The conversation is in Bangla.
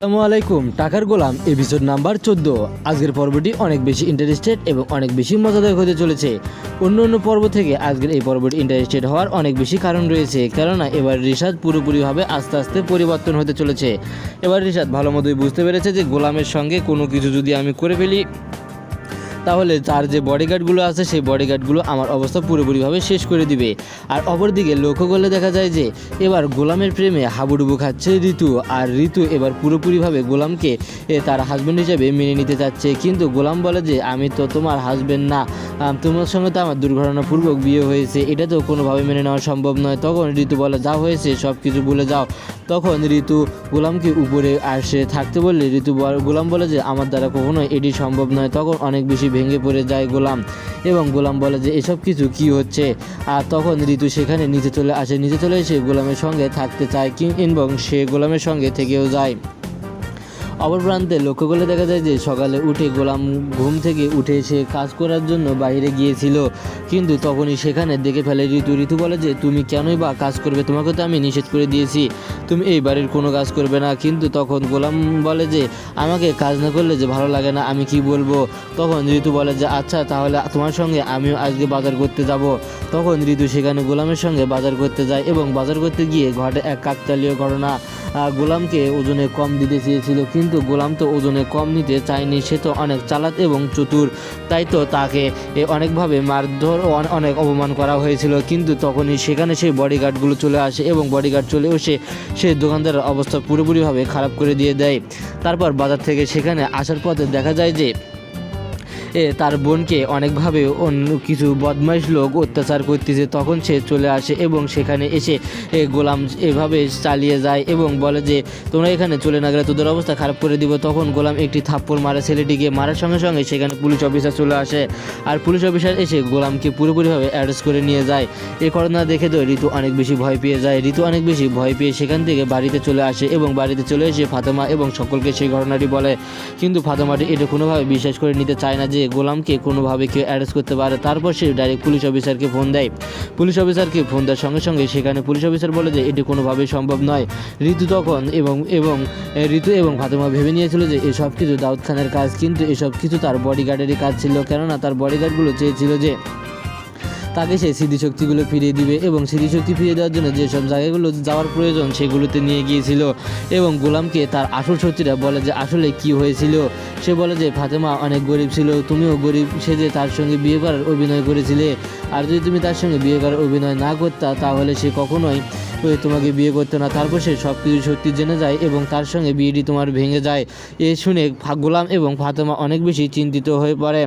আসসালামু আলাইকুম। টাকার গোলাম এপিসোড নাম্বার 14। আজকের পর্বটি অনেক বেশি ইন্টারেস্টেড এবং অনেক বেশি মজাদার হতে চলেছে। অন্য পর্ব থেকে আজকের এই পর্বটি ইন্টারেস্টেড হওয়ার অনেক বেশি কারণ রয়েছে, কেননা এবার রিশাদ পুরোপুরিভাবে আস্তে আস্তে পরিবর্তন হতে চলেছে। এবার রিশাদ ভালো মতোই বুঝতে পেরেছে যে গোলামের সঙ্গে কোনো কিছু যদি আমি করে ফেলি তাহলে তার যে বডিগার্ডগুলো আছে সেই বডিগার্ডগুলো আমার অবস্থা পুরোপুরিভাবে শেষ করে দিবে। আর অপরদিকে লক্ষ্য করলে দেখা যায় যে এবার গোলামের প্রেমে হাবুডুবু খাচ্ছে ঋতু। আর ঋতু এবার পুরোপুরিভাবে গোলামকে তার হাজব্যান্ড হিসেবে মেনে নিতে চাচ্ছে, কিন্তু গোলাম বলে যে আমি তো তোমার হাজব্যান্ড না, তোমার সঙ্গে তো আমার দুর্ঘটনাপূর্বক বিয়ে হয়েছে, এটা তো কোনোভাবে মেনে নেওয়া সম্ভব নয়। তখন ঋতু বলে যা হয়েছে সব কিছু ভুলে যাও। তখন ঋতু গোলামকে উপরে আসে থাকতে বললে গোলাম বলে যে আমার দ্বারা কখনোই এটি সম্ভব নয়। তখন অনেক বেশি ভেঙে পড়ে যায় গোলাম, এবং গোলাম বলে যে এসব কিছু কি হচ্ছে। আর তখন ঋতু সেখানে নিচে চলে আসে, নিচে চলে এসে গোলামের সঙ্গে থাকতে চায় এবং সে গোলামের সঙ্গে থেকেও যায়। অপর প্রান্তে লক্ষ্য করলে দেখা যায় যে সকালে উঠে গোলাম ঘুম থেকে উঠে সে কাজ করার জন্য বাইরে গিয়েছিল, কিন্তু তখনই সেখানে দেখে ফেলে ঋতু বলে যে তুমি কেনই বা কাজ করবে, তোমাকে তো আমি নিষেধ করে দিয়েছি তুমি এই বাড়ির কোনো কাজ করবে না। কিন্তু তখন গোলাম বলে যে আমাকে কাজ না করলে যে ভালো লাগে না, আমি কি বলবো। তখন ঋতু বলে যে আচ্ছা তাহলে তোমার সঙ্গে আমিও আজকে বাজার করতে যাব। তখন ঋতু সেখানে গোলামের সঙ্গে বাজার করতে যায়, এবং বাজার করতে গিয়ে ঘটে এক কাকতালীয় ঘটনা। গোলামকে ওজনে কম দিতে চেয়েছিল, কিন্তু গোলাম তো ওজনে কম নিতে চায়নি, সে তো অনেক চালাক এবং চতুর, তাই তো তাকে অনেকভাবে মারধর ও অনেক অপমান করা হয়েছিল। কিন্তু তখনই সেখানে সেই বডিগার্ডগুলো চলে আসে, এবং বডিগার্ড চলে এসে সেই দোকানদারের অবস্থা পুরোপুরিভাবে খারাপ করে দিয়ে দেয়। তারপর বাজার থেকে সেখানে আসার পথে দেখা যায় যে তার বোনকে অনেকভাবে অন্য কিছু বদমাইশ লোক অত্যাচার করতেছে। তখন সে চলে আসে এবং সেখানে এসে গোলাম এভাবে চালিয়ে যায় এবং বলে যে তোমরা এখানে চলে না গেলে তোদের অবস্থা খারাপ করে দিব। তখন গোলাম একটি থাপ্পড় মারে ছেলেটিকে, মারার সঙ্গে সঙ্গে সেখানে পুলিশ অফিসার চলে আসে, আর পুলিশ অফিসার এসে গোলামকে পুরোপুরিভাবে অ্যারেস্ট করে নিয়ে যায়। এই ঘটনা দেখে তো ঋতু অনেক বেশি ভয় পেয়ে যায়। ঋতু অনেক বেশি ভয় পেয়ে সেখান থেকে বাড়িতে চলে আসে, এবং বাড়িতে চলে এসে ফাতেমা এবং সকলকে সেই ঘটনাটি বলে। কিন্তু ফাতেমাটি এটা কোনোভাবে বিশ্বাস করে নিতে চায় না যে গোলামকে কোনোভাবে কেউ অ্যারেস্ট করতে পারে। তারপর সে ডাইরেক্ট পুলিশ অফিসারকে ফোন দেয়। পুলিশ অফিসারকে ফোন দেওয়ার সঙ্গে সঙ্গে সেখানে পুলিশ অফিসার বলে যে এটি কোনোভাবেই সম্ভব নয়। ঋতু তখন ঋতু এবং ফাতেমা ভেবে নিয়েছিল যে এসব কিছু দাউদ খানের কাজ, কিন্তু এসব কিছু তার বডিগার্ডেরই কাজ ছিল, কেননা তার বডিগার্ডগুলো চেয়েছিল যে তাকে সে স্মৃতিশক্তিগুলো ফিরিয়ে দিবে, এবং স্মৃতিশক্তি ফিরিয়ে দেওয়ার জন্য যেসব জায়গাগুলো যাওয়ার প্রয়োজন সেগুলোতে নিয়ে গিয়েছিল। এবং গোলামকে তার আসল সত্যিটা বলে যে আসলে কি হয়েছিল। সে বলে যে ফাতেমা অনেক গরিব ছিল, তুমিও গরিব সেজে তার সঙ্গে বিয়ে করার অভিনয় করেছিলে, আর যদি তুমি তার সঙ্গে বিয়ে করার অভিনয় না করতা তাহলে সে কখনোই তোমাকে বিয়ে করতো না। তারপর সে সব কিছু সত্যি জেনে যায় এবং তার সঙ্গে বিয়েটি তোমার ভেঙে যায়। এ শুনে গোলাম এবং ফাতেমা অনেক বেশি চিন্তিত হয়ে পড়ে।